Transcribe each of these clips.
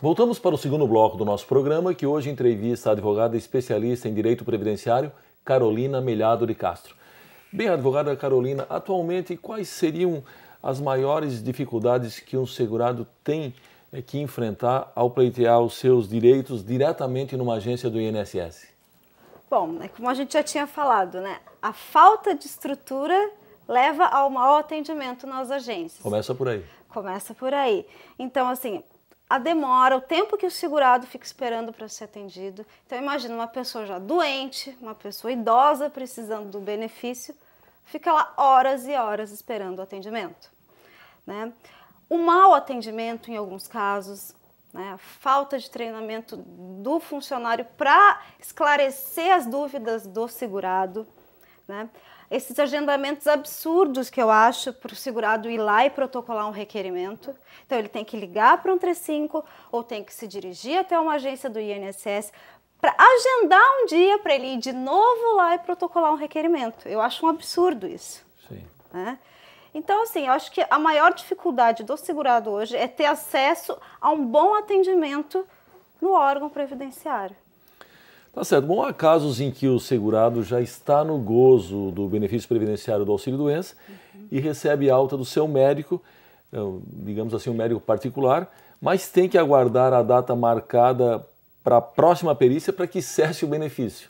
Voltamos para o segundo bloco do nosso programa, que hoje entrevista a advogada especialista em direito previdenciário, Carolina Melhado de Castro. Bem, advogada Carolina, atualmente quais seriam as maiores dificuldades que um segurado tem que enfrentar ao pleitear os seus direitos diretamente numa agência do INSS? Bom, como a gente já tinha falado, né? A falta de estrutura leva ao mau atendimento nas agências. Começa por aí. Começa por aí. Então, assim, a demora, o tempo que o segurado fica esperando para ser atendido. Então, imagina uma pessoa já doente, uma pessoa idosa precisando do benefício, fica lá horas e horas esperando o atendimento, né? O mau atendimento, em alguns casos, né? A falta de treinamento do funcionário para esclarecer as dúvidas do segurado, né? Esses agendamentos absurdos que eu acho para o segurado ir lá e protocolar um requerimento. Então, ele tem que ligar para o 135 ou tem que se dirigir até uma agência do INSS para agendar um dia para ele ir de novo lá e protocolar um requerimento. Eu acho um absurdo isso. Sim. Né? Então, assim, eu acho que a maior dificuldade do segurado hoje é ter acesso a um bom atendimento no órgão previdenciário. Tá certo. Bom, há casos em que o segurado já está no gozo do benefício previdenciário do auxílio-doença e recebe alta do seu médico, digamos assim, um médico particular, mas tem que aguardar a data marcada para a próxima perícia para que cesse o benefício.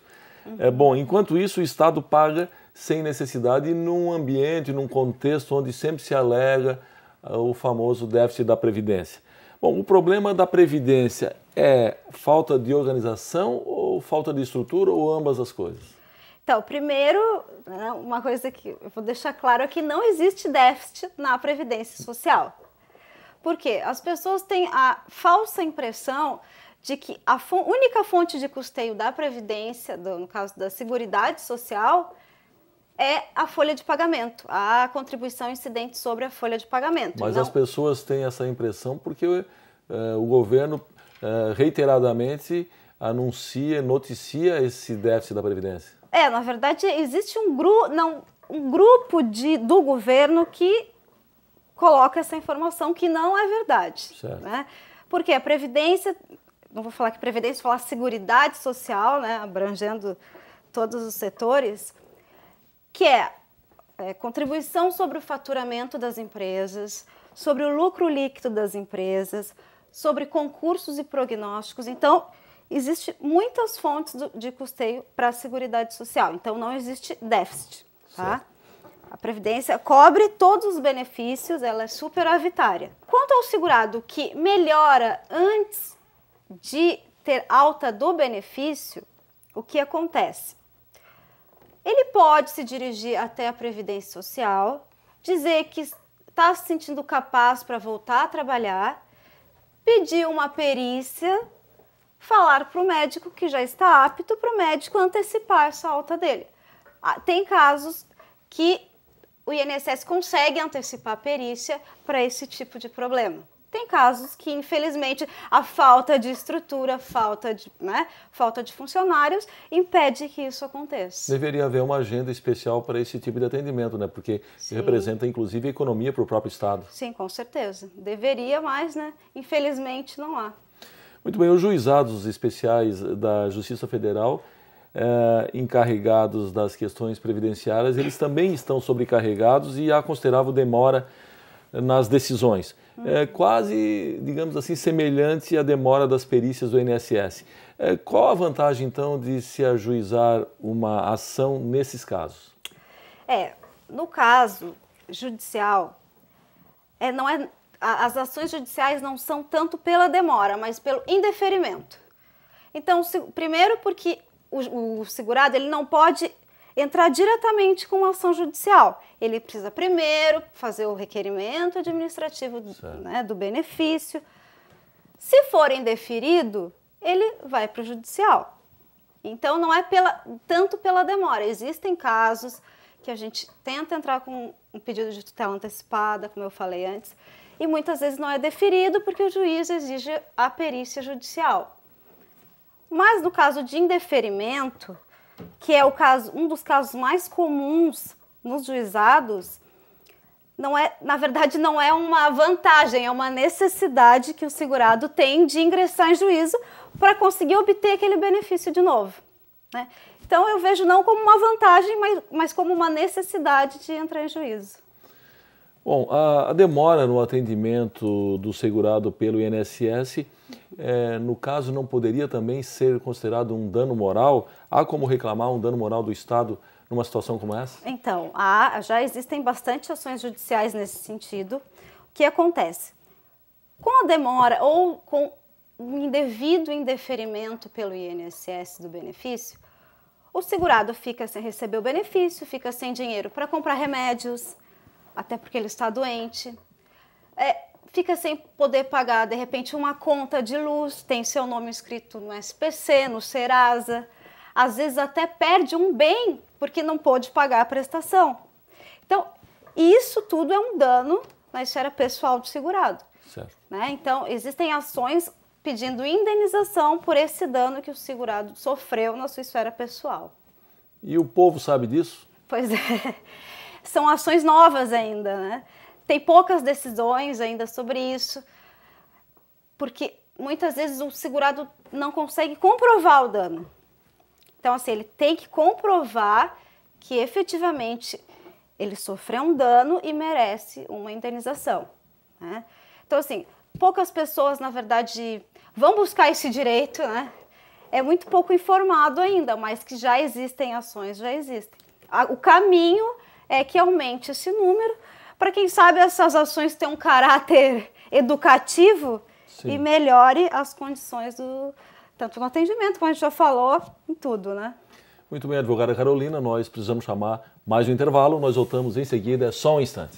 Bom, enquanto isso, o Estado paga sem necessidade num ambiente, num contexto onde sempre se alega o famoso déficit da Previdência. Bom, o problema da Previdência é falta de organização ou falta de estrutura ou ambas as coisas? Então, primeiro, uma coisa que eu vou deixar claro é que não existe déficit na Previdência Social. Por quê? As pessoas têm a falsa impressão de que a única fonte de custeio da Previdência, no caso da Seguridade Social, é a folha de pagamento, a contribuição incidente sobre a folha de pagamento. Mas as pessoas têm essa impressão porque o governo reiteradamente noticia esse déficit da Previdência. Na verdade, existe um grupo do governo que coloca essa informação que não é verdade. Certo. Né? Porque a Previdência, não vou falar que Previdência, vou falar Seguridade Social, né, abrangendo todos os setores, que é contribuição sobre o faturamento das empresas, sobre o lucro líquido das empresas, sobre concursos e prognósticos. Então, existem muitas fontes de custeio para a Seguridade Social. Então, não existe déficit. Tá? A Previdência cobre todos os benefícios, ela é superavitária. Quanto ao segurado que melhora antes de ter alta do benefício, o que acontece? Ele pode se dirigir até a Previdência Social, dizer que está se sentindo capaz para voltar a trabalhar, pedir uma perícia, falar para o médico que já está apto para o médico antecipar essa alta dele. Tem casos que o INSS consegue antecipar a perícia para esse tipo de problema. Tem casos que, infelizmente, a falta de estrutura, falta de funcionários impede que isso aconteça. Deveria haver uma agenda especial para esse tipo de atendimento, né? Porque representa, inclusive, a economia para o próprio Estado. Sim, com certeza. Deveria, mas, infelizmente, não há. Muito bem, os juizados especiais da Justiça Federal, encarregados das questões previdenciárias, eles também estão sobrecarregados e há considerável demora nas decisões. Quase, digamos assim, semelhante à demora das perícias do INSS. Qual a vantagem, então, de se ajuizar uma ação nesses casos? No caso judicial, as ações judiciais não são tanto pela demora, mas pelo indeferimento. Então, primeiro porque o segurado ele não pode entrar diretamente com uma ação judicial. Ele precisa primeiro fazer o requerimento administrativo do benefício. Se for indeferido, ele vai para o judicial. Então, não é tanto pela demora. Existem casos que a gente tenta entrar com um pedido de tutela antecipada, como eu falei antes, e muitas vezes não é deferido porque o juiz exige a perícia judicial. Mas no caso de indeferimento, que é um dos casos mais comuns nos juizados, na verdade, não é uma vantagem, é uma necessidade que o segurado tem de ingressar em juízo para conseguir obter aquele benefício de novo, né? Então, eu vejo não como uma vantagem, mas como uma necessidade de entrar em juízo. Bom, a demora no atendimento do segurado pelo INSS, no caso, não poderia também ser considerado um dano moral? Há como reclamar um dano moral do Estado numa situação como essa? Então, já existem bastante ações judiciais nesse sentido. O que acontece? Com a demora ou com o indevido indeferimento pelo INSS do benefício, o segurado fica sem receber o benefício, fica sem dinheiro para comprar remédios, até porque ele está doente, fica sem poder pagar, de repente, uma conta de luz, tem seu nome escrito no SPC, no Serasa, às vezes até perde um bem porque não pôde pagar a prestação. Então, isso tudo é um dano na esfera pessoal do segurado. Certo. Né? Então, existem ações pedindo indenização por esse dano que o segurado sofreu na sua esfera pessoal. E o povo sabe disso? Pois é, são ações novas ainda, né? Tem poucas decisões ainda sobre isso, porque muitas vezes o segurado não consegue comprovar o dano. Então, assim, ele tem que comprovar que efetivamente ele sofreu um dano e merece uma indenização, né? Então, assim, poucas pessoas, na verdade, vão buscar esse direito, né? É muito pouco informado ainda, mas que já existem ações, já existem. O caminho é que aumente esse número, para quem sabe essas ações tenham um caráter educativo. Sim. E melhore as condições tanto no atendimento, como a gente já falou, em tudo, né? Muito bem, advogada Carolina, nós precisamos chamar mais um intervalo, nós voltamos em seguida, só um instante.